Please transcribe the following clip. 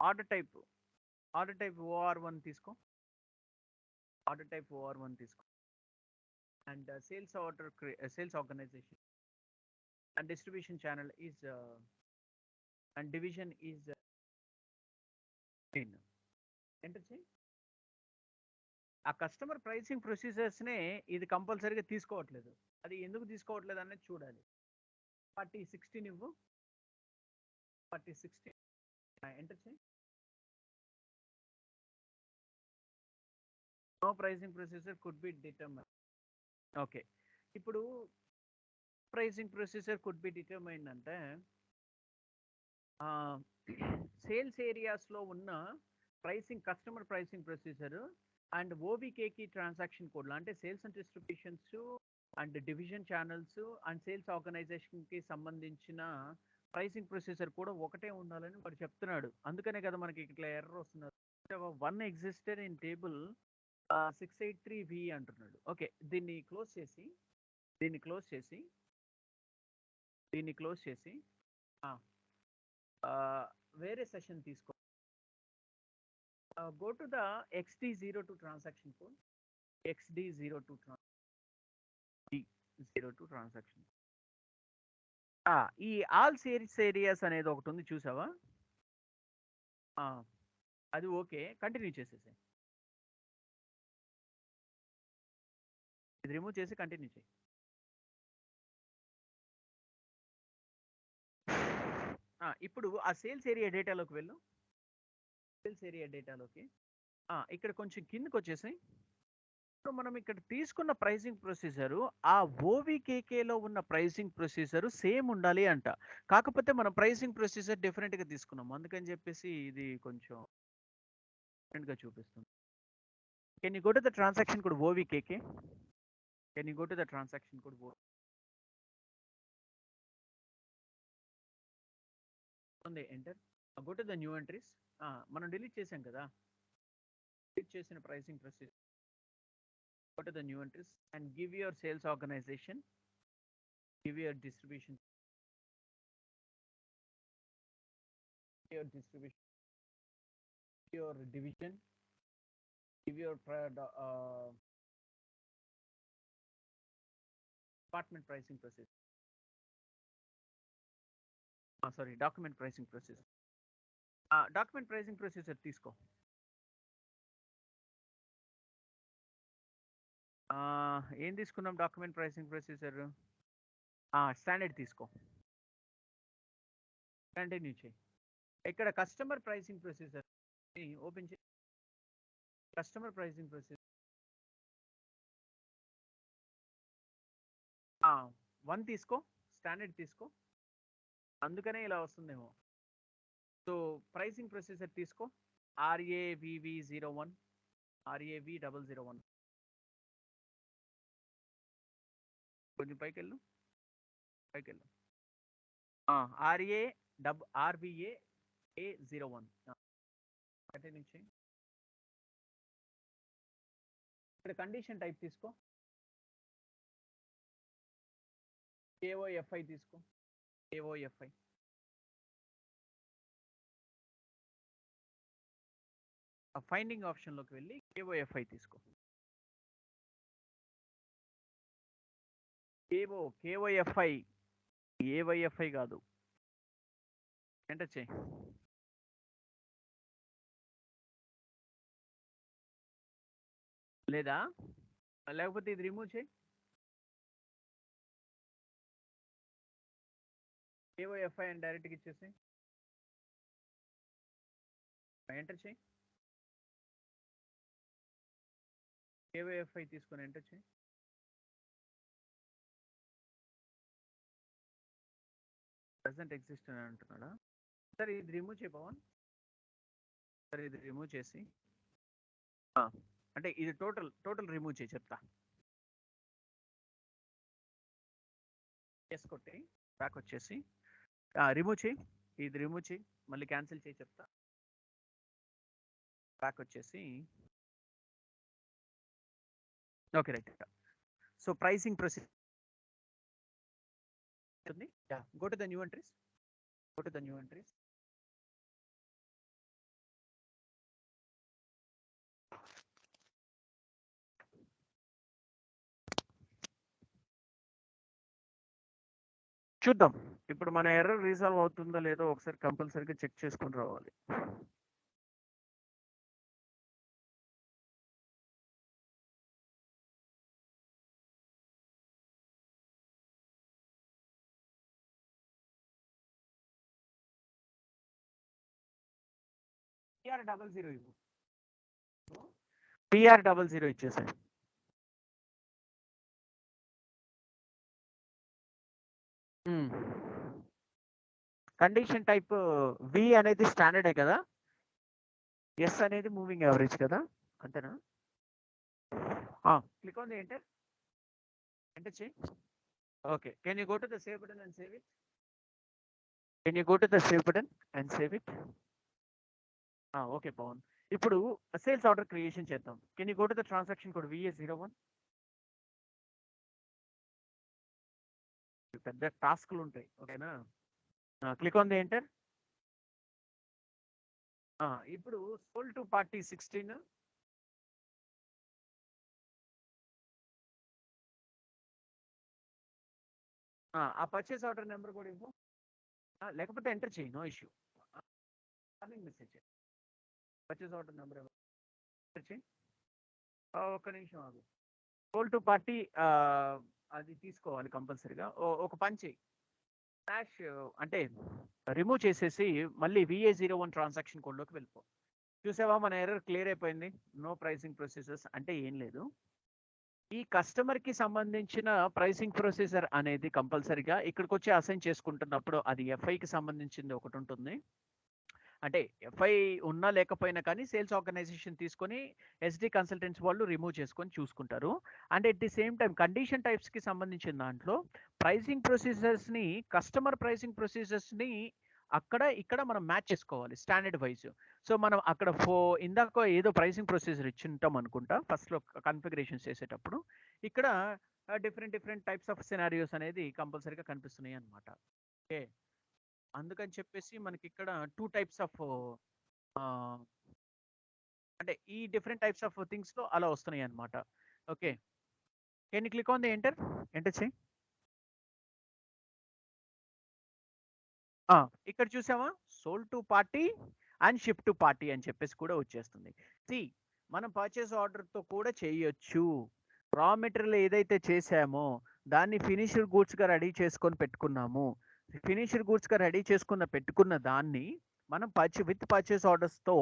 Order type OR1 తీసుకో. Order type OR1 తీసుకో. And sales organization and distribution channel is and division is enter చేయి. ఆ customer pricing ప్రొసీజర్స్నే ఇది కంపల్సరీగా తీసుకోవట్లేదు. అది ఎందుకు తీసుకోవట్లేదు అనేది చూడాలి. 4016 ఇవ్వు. 4016 ఎంటర్ చేయి. No pricing procedure could be determine. Okay, ఇప్పుడు pricing procedure could be determine అంటే సేల్స్ ఏరియాస్లో ఉన్న కస్టమర్ ప్రైసింగ్ ప్రొసీజర్ అండ్ ఓబీకేకి ట్రాన్సాక్షన్ కోడ్లు అంటే sales and distributions and division channels and sales ఆర్గనైజేషన్కి సంబంధించిన ప్రైసింగ్ ప్రొసీజర్ కూడా ఒకటే ఉండాలని వాడు చెప్తున్నాడు. అందుకనే కదా మనకి ఇట్లా ఎర్రర్ వస్తున్నారు. 1 ఎగ్జిస్టెడ్ ఇన్ టేబుల్ 683V అంటున్నాడు. ఓకే, దీన్ని క్లోజ్ చేసి వేరే సెషన్ తీసుకో. Go to the XD02 transaction code. XD02 transaction. ఈ ఆల్ సేల్స్ ఏరియాస్ అనేది ఒకటి ఉంది, చూసావా? అది ఓకే, కంటిన్యూ చేసేసి ఇది రిమూవ్ చేసి కంటిన్యూ చేయి. ఇప్పుడు ఆ సేల్స్ ఏరియా డేటాలోకి వెళ్ళు. సేల్స్ ఏరియా డేటాలోకి ఇక్కడ కొంచెం కిందకి వచ్చేసి మనం ఇక్కడ తీసుకున్న ప్రైసింగ్ ప్రొసీజరు ఆ ఓవికేకేలో ఉన్న ప్రైసింగ్ ప్రొసీజరు సేమ్ ఉండాలి అంట. కాకపోతే మనం ప్రైసింగ్ ప్రొసీజర్ డిఫరెంట్గా తీసుకున్నాం, అందుకని చెప్పేసి ఇది కొంచెం డిఫరెంట్గా చూపిస్తుంది. Can you go to the transaction code OVKK? Can you go to the transaction code ఉంది, enter. Go to the new entries. మనం డిలీట్ చేసాం కదా, డిలీట్ చేసిన pricing procedure. Go to the new entries and give your sales organization, give your distribution, your division, give your department pricing process. Sorry, document pricing process. Document pricing procedure తీసుకో. ఏం తీసుకున్నాం document pricing procedure? Standard తీసుకో, continue చేయి. ఇక్కడ customer pricing procedure open చేయి. Customer pricing procedure 1 తీసుకో, standard తీసుకో, అందుకనే ఇలా వస్తుందేమో. సో ప్రైసింగ్ ప్రొసీజర్ తీసుకో, RAVV01, RAV001. కొంచెం పైకి వెళ్ళు. RBA01 కంటిన్యూ చేయి. ఇక్కడ కండిషన్ టైప్ తీసుకో, KOFI తీసుకో, KOFI. ఫైండింగ్ ఆప్షన్లోకి వెళ్ళి KOFI తీసుకో. KOFI AYFI కాదు, ఎంటర్ చేయి. లేదా లేకపోతే ఇది రిమూవ్ చేయి. KOFI అని డైరెక్ట్గా ఇచ్చేసి ఎంటర్ చేయి. KOFI తీసుకొని ఎంటర్ చేయి. ప్రజెంట్ ఎగ్జిస్ట్ అని అంటున్నాడా? సరే ఇది రిమూవ్ చేయి పవన్. సరే ఇది రిమూవ్ చేసి అంటే ఇది టోటల్ రిమూవ్ చేయి చెప్తా. కొట్టి బ్యాక్ వచ్చేసి రిమూవ్ చేయి. ఇది రిమూవ్ చేయి, మళ్ళీ క్యాన్సిల్ చేయి చెప్తా. బ్యాక్ వచ్చేసి okay right. So pricing procedure go to the new entries. చూద్దాం. ఇప్పుడు మన ఎర్రర్ రీసాల్వ్ అవుతుందో లేదో ఒకసారి కంపల్సరీగా చెక్ చేసుకొని రావాలి. PR00 ఇచ్చేసాయి. కండిషన్ టైప్ వి అనేది స్టాండర్డే కదా, ఎస్ అనేది మూవింగ్ యావరేజ్ కదా, అంతేనా? క్లిక్ ఆన్ ది ఎంటర్ చేయి. Okay, can you go to the save button and save it? Can you go to the save button and save it? Okay Pavan, ఇప్పుడు sales order creation చేద్దాం. Can you go to the transaction code VA01? పెద్ద టాస్క్లు ఉంటాయి, ఓకేనా? Click on the enter. ఇప్పుడు sold to party 16, ఆ purchase order number కూడా ఇవ్వు, లేకపోతే ఎంటర్ చేయి, no issue. Message purchase order number enter చేయి. ఒక్క నిమిషం ఆగు. సోల్ టు పార్టీ అది తీసుకోవాలి కంపల్సరీగా. ఒక పని చేయి, స్లాష్ అంటే రిమూవ్ చేసేసి మళ్ళీ VA01 ట్రాన్సాక్షన్ కోడ్లోకి వెళ్ళిపో. చూసావా, మన ఎర్రర్ క్లియర్ అయిపోయింది. నో ప్రైసింగ్ ప్రొసీజర్స్ అంటే ఏం లేదు. ఈ కస్టమర్ కి సంబంధించిన ప్రైసింగ్ ప్రొసీజర్ అనేది కంపల్సరీగా ఇక్కడికి వచ్చి అసైన్ చేసుకుంటున్నప్పుడు అది FIకి సంబంధించింది ఒకటి ఉంటుంది. అంటే FI ఉన్నా లేకపోయినా కానీ సేల్స్ ఆర్గనైజేషన్ తీసుకొని SD కన్సల్టెంట్స్ వాళ్ళు రిమూవ్ చేసుకొని చూసుకుంటారు. And at the same time condition టైప్స్కి సంబంధించిన దాంట్లో ప్రైసింగ్ ప్రొసీజర్స్ని, కస్టమర్ ప్రైసింగ్ ప్రొసీజర్స్ని అక్కడ ఇక్కడ మనం మ్యాచ్ చేసుకోవాలి స్టాండర్డ్ వైజ్. సో మనం అక్కడ ఇందాక ఏదో ప్రైసింగ్ ప్రొసీజర్ ఇచ్చింటాం అనుకుంటా ఫస్ట్లో కన్ఫిగరేషన్ చేసేటప్పుడు. ఇక్కడ డిఫరెంట్ టైప్స్ ఆఫ్ సినారియోస్ అనేది కంపల్సరీగా కనిపిస్తున్నాయి అనమాట. ఓకే, అందుకని చెప్పేసి మనకి ఇక్కడ 2 టైప్స్ ఆఫ్ అంటే ఈ డిఫరెంట్ టైప్స్ ఆఫ్ థింగ్స్ లో అలా వస్తున్నాయి అనమాట. Okay, can you click on the enter చేయి. ఇక్కడ చూసావా, sold to party and ship to party అని చెప్పేసి కూడా వచ్చేస్తుంది. మనం పర్చేస్ ఆర్డర్తో కూడా చేయొచ్చు. రా మెటీరియల్ ఏదైతే చేసామో దాన్ని ఫినిష్డ్ గూడ్స్గా రెడీ చేసుకొని పెట్టుకున్నాము. ఫినిష్డ్ గూడ్స్గా రెడీ పెట్టుకున్న దాన్ని మనం విత్ పర్చేస్ ఆర్డర్స్తో